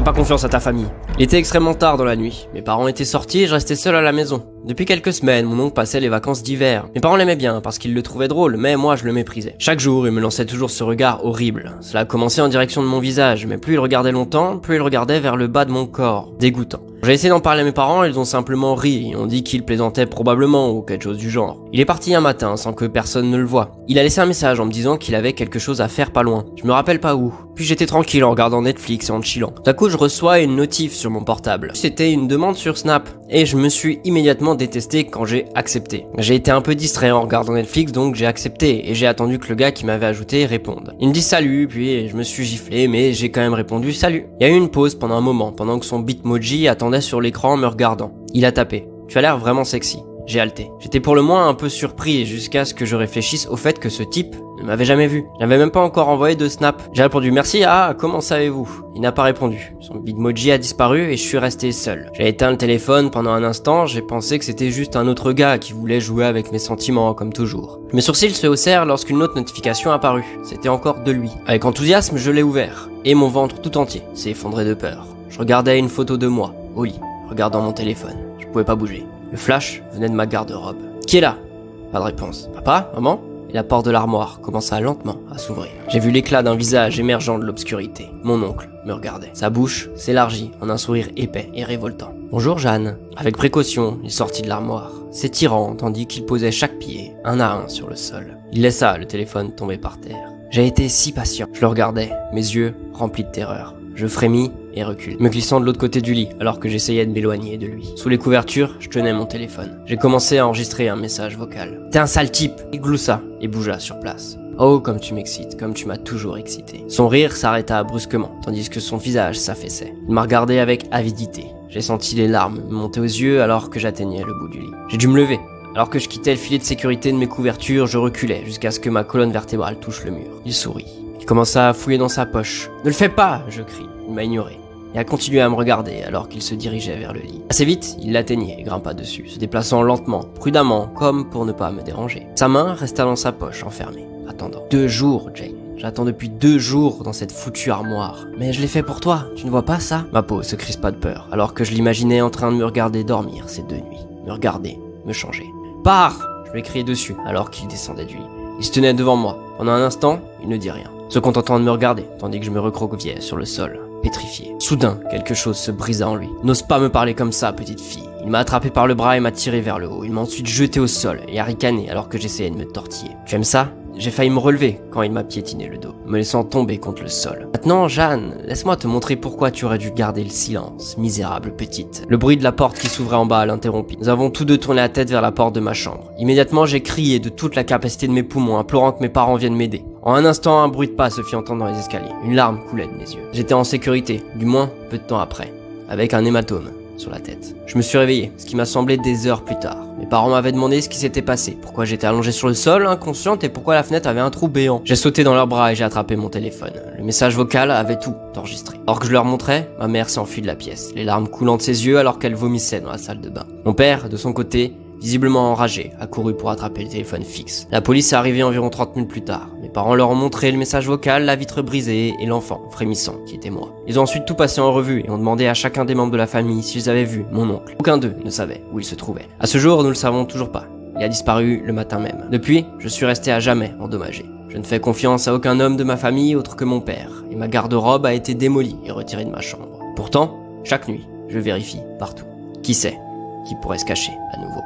pas confiance à ta famille. Il était extrêmement tard dans la nuit. Mes parents étaient sortis et je restais seul à la maison. Depuis quelques semaines, mon oncle passait les vacances d'hiver. Mes parents l'aimaient bien parce qu'ils le trouvaient drôle, mais moi je le méprisais. Chaque jour, il me lançait toujours ce regard horrible. Cela a commencé en direction de mon visage, mais plus il regardait longtemps, plus il regardait vers le bas de mon corps. Dégoûtant. J'ai essayé d'en parler à mes parents, ils ont simplement ri et ont dit qu'il plaisantait probablement ou quelque chose du genre. Il est parti un matin sans que personne ne le voie. Il a laissé un message en me disant qu'il avait quelque chose à faire pas loin. Je me rappelle pas où. Puis j'étais tranquille en regardant Netflix et en chillant. D'un coup, je reçois une notif sur mon portable. C'était une demande sur Snap et je me suis immédiatement détesté quand j'ai accepté. J'ai été un peu distrait en regardant Netflix, donc j'ai accepté et j'ai attendu que le gars qui m'avait ajouté réponde. Il me dit salut, puis je me suis giflé, mais j'ai quand même répondu salut. Il y a eu une pause pendant un moment, pendant que son bitmoji attendait sur l'écran en me regardant. Il a tapé. Tu as l'air vraiment sexy. J'ai halté. J'étais pour le moins un peu surpris jusqu'à ce que je réfléchisse au fait que ce type ne m'avait jamais vu. Je n'avais même pas encore envoyé de snap. J'ai répondu merci, comment savez-vous? Il n'a pas répondu. Son bitmoji a disparu et je suis resté seul. J'ai éteint le téléphone pendant un instant, j'ai pensé que c'était juste un autre gars qui voulait jouer avec mes sentiments comme toujours. Mes sourcils se haussèrent lorsqu'une autre notification apparut. C'était encore de lui. Avec enthousiasme, je l'ai ouvert et mon ventre tout entier s'est effondré de peur. Je regardais une photo de moi, au lit, regardant mon téléphone. Je pouvais pas bouger. Le flash venait de ma garde-robe. Qui est là? Pas de réponse. Papa? Maman? Et la porte de l'armoire commença lentement à s'ouvrir. J'ai vu l'éclat d'un visage émergeant de l'obscurité. Mon oncle me regardait. Sa bouche s'élargit en un sourire épais et révoltant. Bonjour Jeanne. Avec précaution, il sortit de l'armoire, s'étirant tandis qu'il posait chaque pied, un à un, sur le sol. Il laissa le téléphone tomber par terre. J'ai été si patient. Je le regardais, mes yeux remplis de terreur. Je frémis et recule, me glissant de l'autre côté du lit alors que j'essayais de m'éloigner de lui. Sous les couvertures, je tenais mon téléphone. J'ai commencé à enregistrer un message vocal. T'es un sale type! Il gloussa et bougea sur place. Oh, comme tu m'excites, comme tu m'as toujours excité. Son rire s'arrêta brusquement, tandis que son visage s'affaissait. Il m'a regardé avec avidité. J'ai senti les larmes me monter aux yeux alors que j'atteignais le bout du lit. J'ai dû me lever. Alors que je quittais le filet de sécurité de mes couvertures, je reculais jusqu'à ce que ma colonne vertébrale touche le mur. Il sourit. Il commença à fouiller dans sa poche. « Ne le fais pas !» je crie. Il m'a ignoré et a continué à me regarder alors qu'il se dirigeait vers le lit. Assez vite, il l'atteignait et grimpa dessus, se déplaçant lentement, prudemment, comme pour ne pas me déranger. Sa main resta dans sa poche, enfermée, attendant. 2 jours, Jane. J'attends depuis 2 jours dans cette foutue armoire. Mais je l'ai fait pour toi, tu ne vois pas ça? Ma peau se crispa de peur, alors que je l'imaginais en train de me regarder dormir ces 2 nuits. Me regarder, me changer. « Pars !» je lui ai crié dessus, alors qu'il descendait du lit. Il se tenait devant moi. Pendant un instant, il ne dit rien, se contentant de me regarder, tandis que je me recroquevillais sur le sol, pétrifié. Soudain, quelque chose se brisa en lui. « N'ose pas me parler comme ça, petite fille. » Il m'a attrapé par le bras et m'a tiré vers le haut. Il m'a ensuite jeté au sol et a ricané alors que j'essayais de me tortiller. « Tu aimes ça ?» J'ai failli me relever quand il m'a piétiné le dos, me laissant tomber contre le sol. Maintenant, Jeanne, laisse-moi te montrer pourquoi tu aurais dû garder le silence, misérable petite. Le bruit de la porte qui s'ouvrait en bas l'interrompit. Nous avons tous deux tourné la tête vers la porte de ma chambre. Immédiatement, j'ai crié de toute la capacité de mes poumons, implorant que mes parents viennent m'aider. En un instant, un bruit de pas se fit entendre dans les escaliers. Une larme coulait de mes yeux. J'étais en sécurité, du moins peu de temps après, avec un hématome sur la tête. Je me suis réveillé, ce qui m'a semblé des heures plus tard. Mes parents m'avaient demandé ce qui s'était passé, pourquoi j'étais allongé sur le sol, inconsciente, et pourquoi la fenêtre avait un trou béant. J'ai sauté dans leurs bras et j'ai attrapé mon téléphone. Le message vocal avait tout enregistré. Alors que je leur montrais, ma mère s'est enfuie de la pièce, les larmes coulant de ses yeux alors qu'elle vomissait dans la salle de bain. Mon père, de son côté, visiblement enragé, a couru pour attraper le téléphone fixe. La police est arrivée environ 30 minutes plus tard. Mes parents leur ont montré le message vocal, la vitre brisée et l'enfant frémissant qui était moi. Ils ont ensuite tout passé en revue et ont demandé à chacun des membres de la famille s'ils avaient vu mon oncle. Aucun d'eux ne savait où il se trouvait. À ce jour, nous le savons toujours pas. Il a disparu le matin même. Depuis, je suis resté à jamais endommagé. Je ne fais confiance à aucun homme de ma famille autre que mon père, et ma garde-robe a été démolie et retirée de ma chambre. Pourtant, chaque nuit, je vérifie partout. Qui sait qui pourrait se cacher à nouveau?